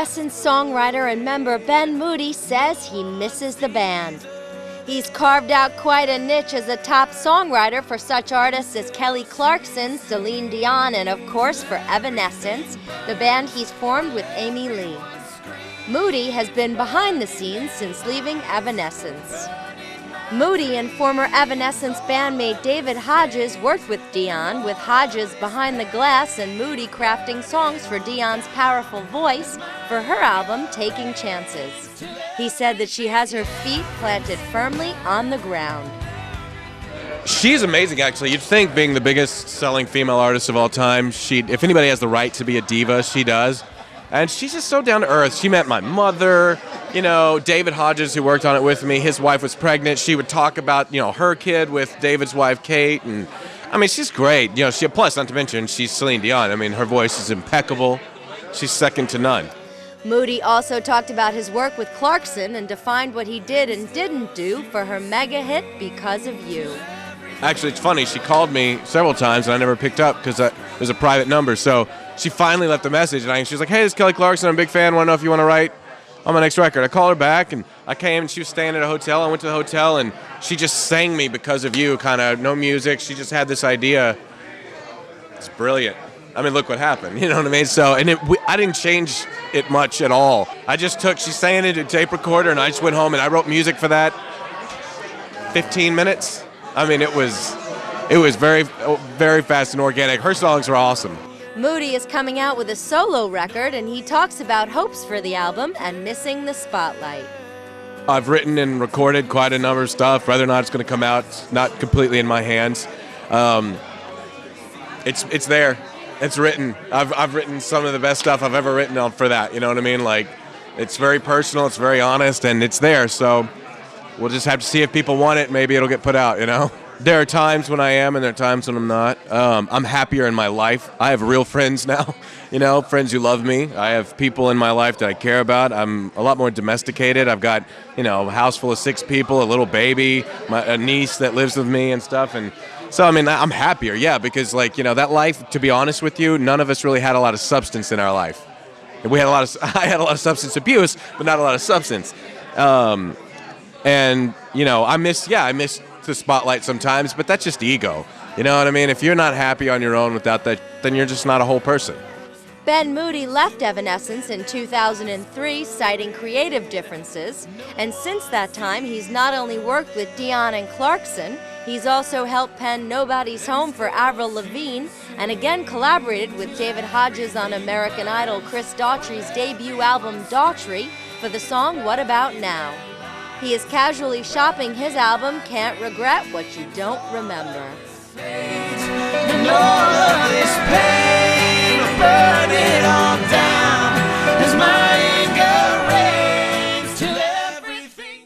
Evanescence songwriter and member Ben Moody says he misses the band. He's carved out quite a niche as a top songwriter for such artists as Kelly Clarkson, Celine Dion, and of course for Evanescence, the band he's formed with Amy Lee. Moody has been behind the scenes since leaving Evanescence. Moody and former Evanescence bandmate David Hodges worked with Dion, with Hodges behind the glass and Moody crafting songs for Dion's powerful voice for her album Taking Chances. He said that she has her feet planted firmly on the ground. She's amazing, actually. You'd think, being the biggest selling female artist of all time, if anybody has the right to be a diva, she does. And she's just so down to earth. She met my mother, David Hodges, who worked on it with me. His wife was pregnant. She would talk about, her kid with David's wife, Kate. And she's great. Plus, not to mention, she's Celine Dion. Her voice is impeccable. She's second to none. Moody also talked about his work with Clarkson and defined what he did and didn't do for her mega hit Because of You. Actually, it's funny. She called me several times and I never picked up because it was a private number. So she finally left a message and she was like, "Hey, this is Kelly Clarkson. I'm a big fan. Want to know if you want to write on my next record." I called her back and I came and she was staying at a hotel. I went to the hotel and she just sang me Because of You, kind of no music. She just had this idea. It's brilliant. Look what happened. You know what I mean? So, I didn't change it much at all. I just she sang it to a tape recorder and I just went home and I wrote music for that. 15 minutes. It was very, very fast and organic. Her songs are awesome. Moody is coming out with a solo record, and he talks about hopes for the album and missing the spotlight. I've written and recorded quite a number of stuff. Whether or not it's going to come out, it's not completely in my hands. It's there. It's written. I've written some of the best stuff I've ever written for that. You know what I mean? It's very personal. It's very honest, and it's there. So we'll just have to see if people want it. Maybe it'll get put out. There are times when I am and there are times when I'm not. I'm happier in my life. I have real friends now, friends who love me. I have people in my life that I care about. I'm a lot more domesticated. I've got, a house full of 6 people, a little baby, a niece that lives with me and stuff. And so, I'm happier, yeah, because that life, to be honest with you, none of us really had a lot of substance in our life. I had a lot of substance abuse, but not a lot of substance. I miss the spotlight sometimes, but that's just ego. You know what I mean? If you're not happy on your own without that, then you're just not a whole person. Ben Moody left Evanescence in 2003, citing creative differences, and since that time, he's not only worked with Dion and Clarkson, he's also helped pen Nobody's Home for Avril Lavigne, and again collaborated with David Hodges on American Idol Chris Daughtry's debut album Daughtry for the song What About Now. He is casually shopping his album Can't Regret What You Don't Remember.